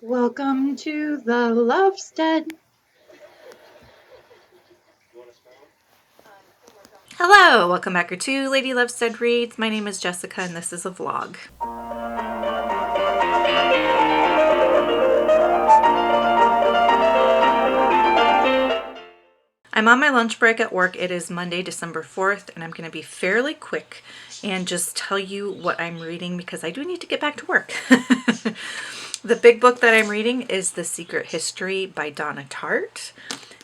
Welcome to the Lovestead. Hello, welcome back to Lady Lovestead Reads. My name is Jessica and this is a vlog. I'm on my lunch break at work. It is Monday, December 4th, and I'm going to be fairly quick and just tell you what I'm reading because I do need to get back to work. The big book that I'm reading is The Secret History by Donna Tartt.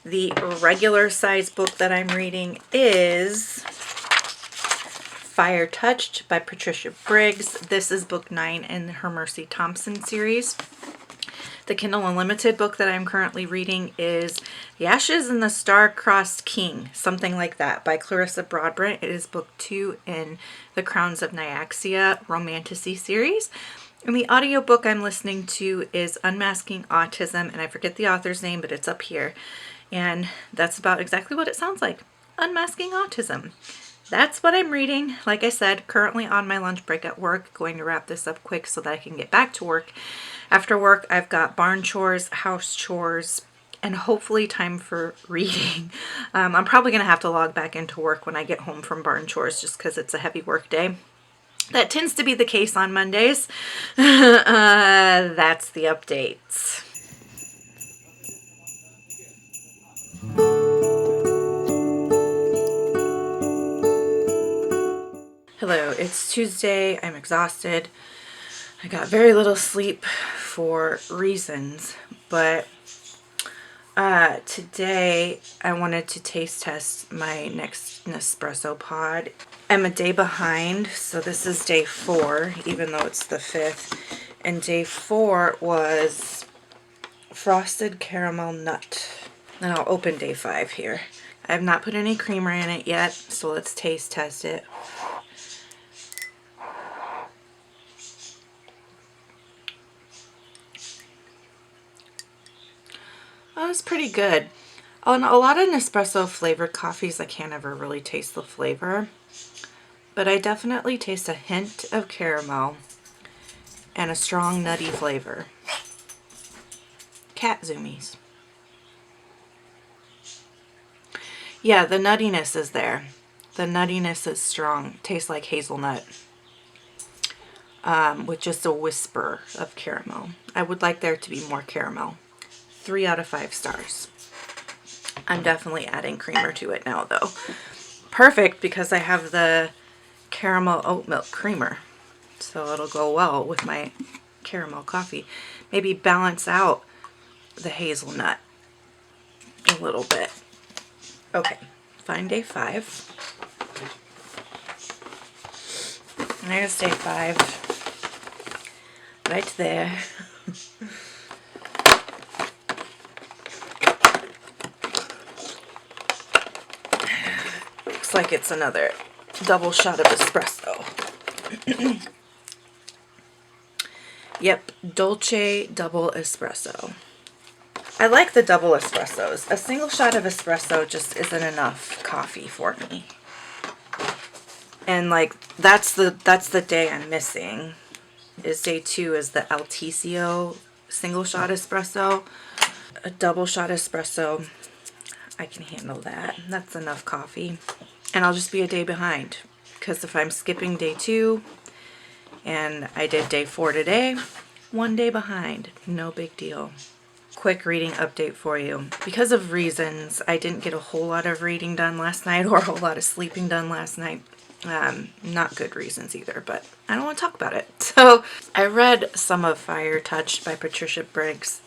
The regular size book that I'm reading is Fire Touched by Patricia Briggs. This is book 9 in her Mercy Thompson series. The Kindle Unlimited book that I'm currently reading is The Ashes and the Star-Crossed King, something like that, by Clarissa Broadbent. It is book 2 in the Crowns of Nyaxia Romantasy series. And the audiobook I'm listening to is Unmasking Autism, and I forget the author's name, but it's up here. And that's about exactly what it sounds like. Unmasking Autism. That's what I'm reading. Like I said, currently on my lunch break at work. Going to wrap this up quick so that I can get back to work. After work, I've got barn chores, house chores, and hopefully time for reading. I'm probably going to have to log back into work when I get home from barn chores just because it's a heavy work day. That tends to be the case on Mondays. That's the updates. Hello, it's Tuesday. I'm exhausted. I got very little sleep for reasons, but today I wanted to taste test my next Nespresso pod. I'm a day behind, so this is day 4, even though it's the 5th. And day 4 was frosted caramel nut. And I'll open day 5 here. I have not put any creamer in it yet, so let's taste test it. Oh, it's pretty good. On a lot of Nespresso flavored coffees, I can't ever really taste the flavor, but I definitely taste a hint of caramel and a strong nutty flavor. Cat zoomies. Yeah, the nuttiness is there. The nuttiness is strong. Tastes like hazelnut with just a whisper of caramel. I would like there to be more caramel. 3 out of 5 stars. I'm definitely adding creamer to it now though. Perfect because I have the caramel oat milk creamer. So it'll go well with my caramel coffee. Maybe balance out the hazelnut a little bit. Okay, find day 5. There's day 5. Right there. Looks like it's another double shot of espresso. Yep, Dolce double espresso. I like the double espressos. A single shot of espresso just isn't enough coffee for me. And like that's the day I'm missing. Is day 2 is the Alticio single shot espresso. A double shot espresso, I can handle that. That's enough coffee. And I'll just be a day behind. Because if I'm skipping day 2 and I did day 4 today, 1 day behind. No big deal. Quick reading update for you. Because of reasons, I didn't get a whole lot of reading done last night or a whole lot of sleeping done last night. Not good reasons either, but I don't want to talk about it. So I read some of Fire Touched by Patricia Briggs.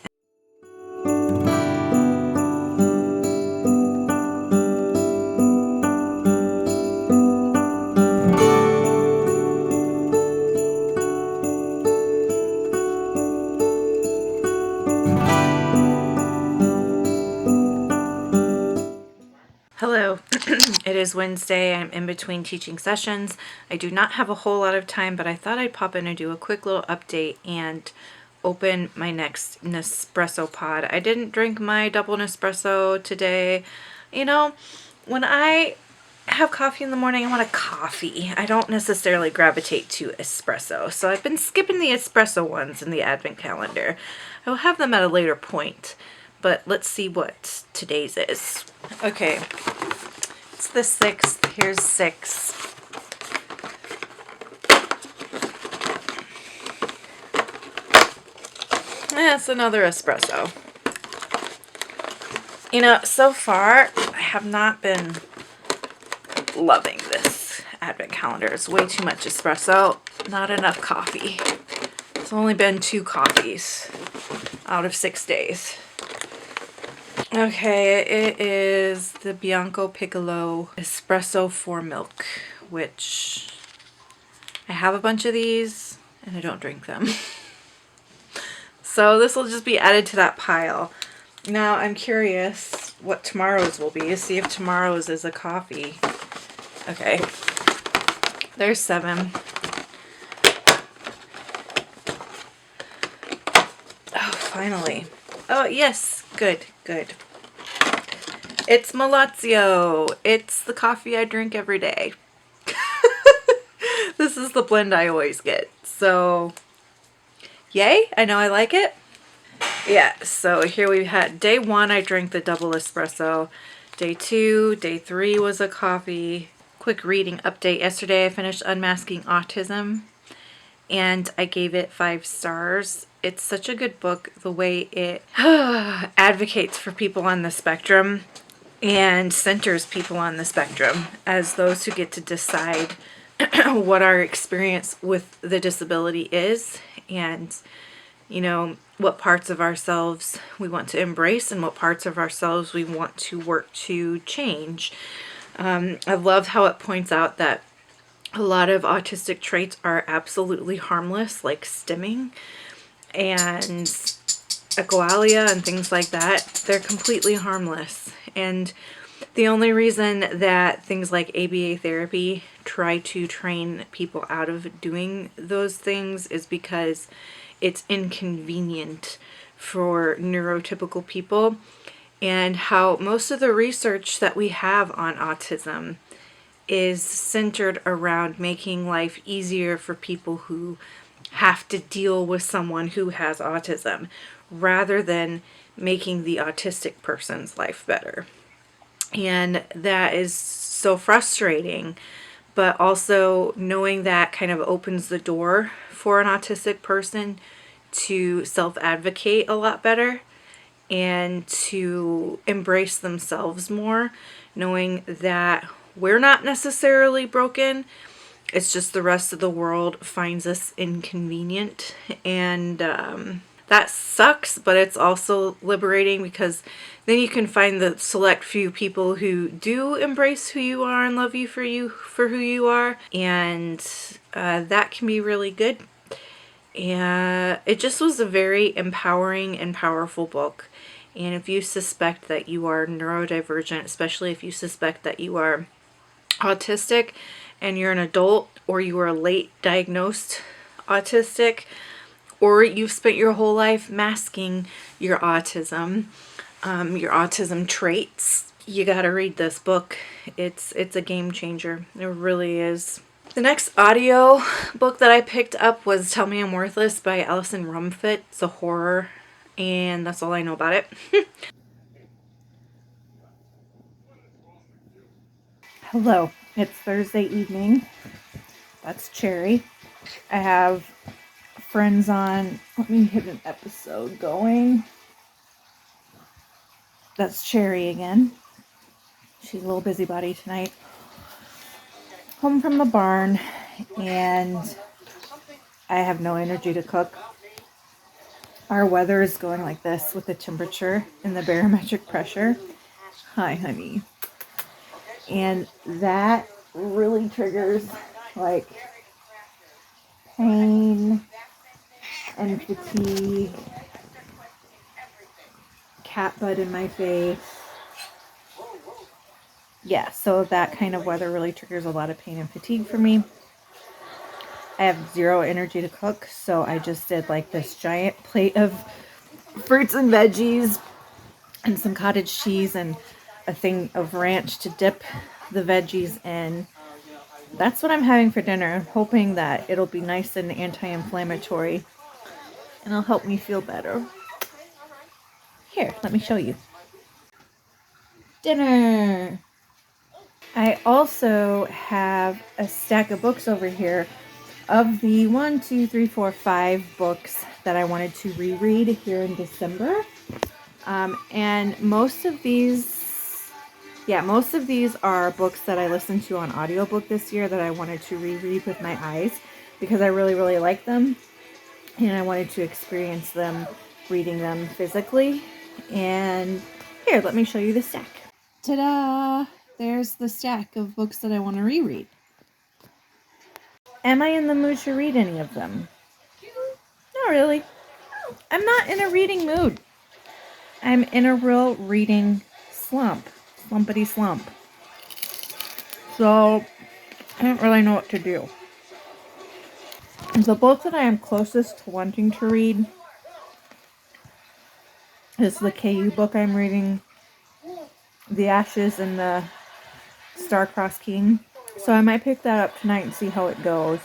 Hello, it is Wednesday. I'm in between teaching sessions. I do not have a whole lot of time, but I thought I'd pop in and do a quick little update and open my next Nespresso pod. I didn't drink my double Nespresso today. You know, when I have coffee in the morning, I want a coffee. I don't necessarily gravitate to espresso. So I've been skipping the espresso ones in the advent calendar. I will have them at a later point, but let's see what today's is. Okay, it's the 6th. Here's 6. That's another espresso. You know, so far, I have not been loving this advent calendar. It's way too much espresso, not enough coffee. It's only been 2 coffees out of 6 days. Okay, it is the Bianco Piccolo Espresso for Milk, which I have a bunch of these and I don't drink them. So this will just be added to that pile. Now I'm curious what tomorrow's will be. See if tomorrow's is a coffee. Okay, there's 7. Oh, finally. Oh, yes, good. It's Malazio. It's the coffee I drink every day. This is the blend I always get. So, yay, I know I like it. Yeah, so here we had day 1, I drank the double espresso. Day 2, day 3 was a coffee. Quick reading update. Yesterday I finished Unmasking Autism and I gave it 5 stars. It's such a good book, the way it advocates for people on the spectrum and centers people on the spectrum as those who get to decide what our experience with the disability is, and you know, what parts of ourselves we want to embrace and what parts of ourselves we want to work to change. I love how it points out that a lot of autistic traits are absolutely harmless, like stimming and echolalia and things like that. They're completely harmless. And the only reason that things like ABA therapy try to train people out of doing those things is because it's inconvenient for neurotypical people, and how most of the research that we have on autism is centered around making life easier for people who have to deal with someone who has autism, rather than making the autistic person's life better. And that is so frustrating, but also knowing that kind of opens the door for an autistic person to self-advocate a lot better and to embrace themselves more, knowing that we're not necessarily broken. It's just the rest of the world finds us inconvenient, and that sucks, but it's also liberating because then you can find the select few people who do embrace who you are and love you for who you are, and that can be really good. And it just was a very empowering and powerful book. And if you suspect that you are neurodivergent, especially if you suspect that you are autistic and you're an adult, or you are late diagnosed autistic, or you've spent your whole life masking your autism traits, you gotta read this book. It's a game changer. It really is. The next audio book that I picked up was Tell Me I'm Worthless by Alison Rumfitt. It's a horror, and that's all I know about it. Hello, it's Thursday evening. That's Cherry. I have friends on. Let me hit an episode going. That's Cherry again. She's a little busybody tonight. Home from the barn, and I have no energy to cook. Our weather is going like this with the temperature and the barometric pressure. Hi, honey. And that really triggers like pain and fatigue, cat butt in my face. Yeah, so that kind of weather really triggers a lot of pain and fatigue for me. I have zero energy to cook, so I just did like this giant plate of fruits and veggies and some cottage cheese and a thing of ranch to dip the veggies in. That's what I'm having for dinner, hoping that it'll be nice and anti-inflammatory and it'll help me feel better. Here, let me show you. Dinner! I also have a stack of books over here of the 5 books that I wanted to reread here in December. And most of these are books that I listened to on audiobook this year that I wanted to reread with my eyes because I really, really like them. And I wanted to experience them reading them physically. And here, let me show you the stack. Ta-da! There's the stack of books that I want to reread. Am I in the mood to read any of them? Not really. I'm not in a reading mood. I'm in a real reading slump. Slumpity slump. So, I don't really know what to do. The book that I am closest to wanting to read is the KU book I'm reading, The Ashes and the Star-Crossed King. So I might pick that up tonight and see how it goes.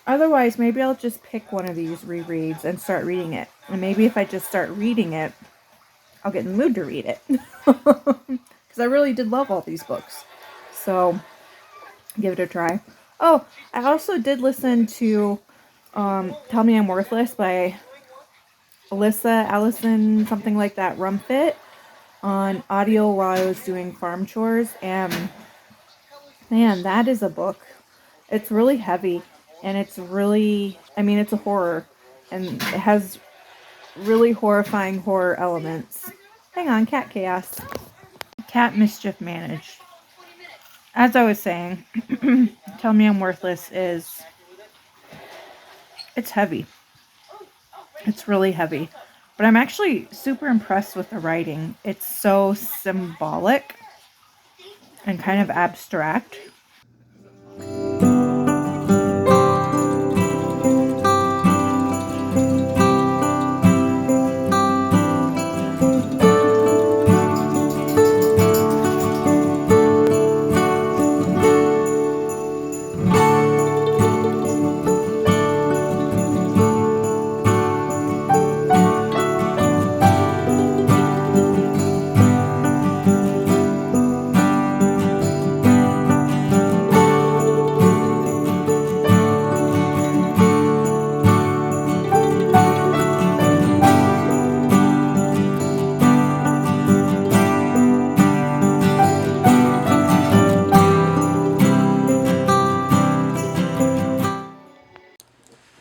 Otherwise, maybe I'll just pick one of these rereads and start reading it. And maybe if I just start reading it, I'll get in the mood to read it. Because I really did love all these books. So, give it a try. Oh, I also did listen to Tell Me I'm Worthless by Allison, something like that, Rumfit, on audio while I was doing farm chores. And, man, that is a book. It's really heavy. And it's really, it's a horror. And it has really horrifying horror elements. Hang on, cat chaos. Cat mischief managed. As I was saying, Tell Me I'm Worthless it's heavy. It's really heavy. But I'm actually super impressed with the writing. It's so symbolic and kind of abstract.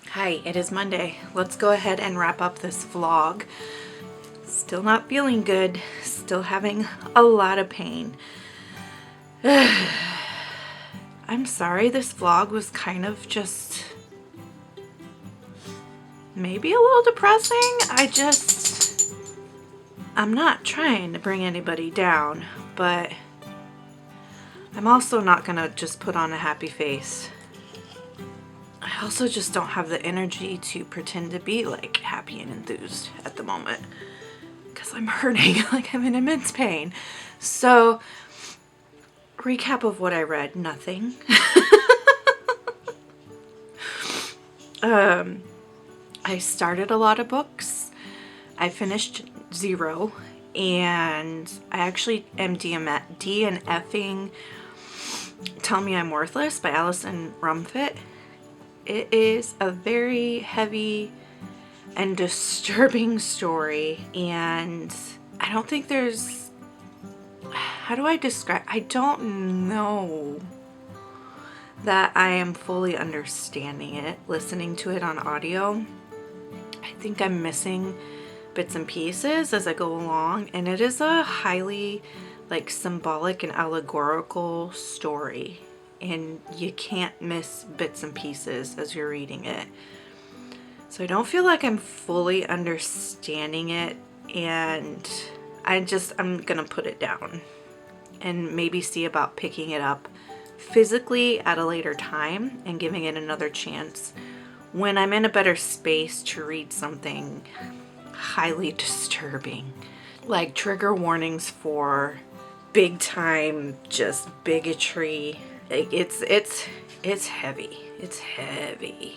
Hi, it is Monday. Let's go ahead and wrap up this vlog. Still not feeling good. Still having a lot of pain. I'm sorry this vlog was kind of just maybe a little depressing. I'm not trying to bring anybody down, but I'm also not gonna just put on a happy face. I also just don't have the energy to pretend to be like happy and enthused at the moment because I'm hurting, like I'm in immense pain. So, recap of what I read, nothing. I started a lot of books. I finished 0, and I actually am DNFing Tell Me I'm Worthless by Allison Rumfit. It is a very heavy and disturbing story, and I don't think there's, how do I describe, I don't know that I am fully understanding it listening to it on audio. I think I'm missing bits and pieces as I go along, and it is a highly like symbolic and allegorical story, and you can't miss bits and pieces as you're reading it. So I don't feel like I'm fully understanding it, and I'm gonna put it down and maybe see about picking it up physically at a later time and giving it another chance when I'm in a better space to read something highly disturbing. Like trigger warnings for big time just bigotry. Like, it's heavy. It's heavy.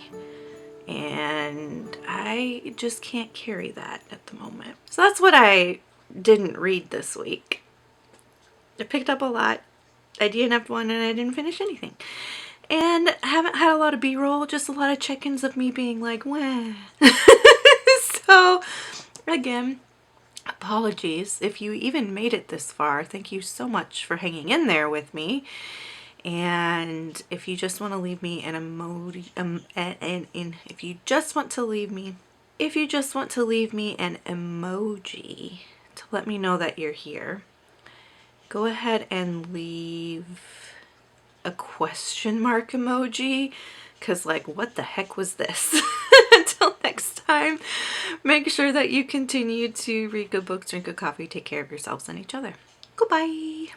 And I just can't carry that at the moment. So that's what I didn't read this week. I picked up a lot. I DNF'd one and I didn't finish anything. And I haven't had a lot of B-roll, just a lot of check-ins of me being like, wah. So, again, apologies if you even made it this far. Thank you so much for hanging in there with me. And if you just want to leave me an emoji, if you just want to leave me an emoji to let me know that you're here, go ahead and leave a question mark emoji, because like, what the heck was this? Until next time, make sure that you continue to read good books, drink good coffee, take care of yourselves and each other. Goodbye.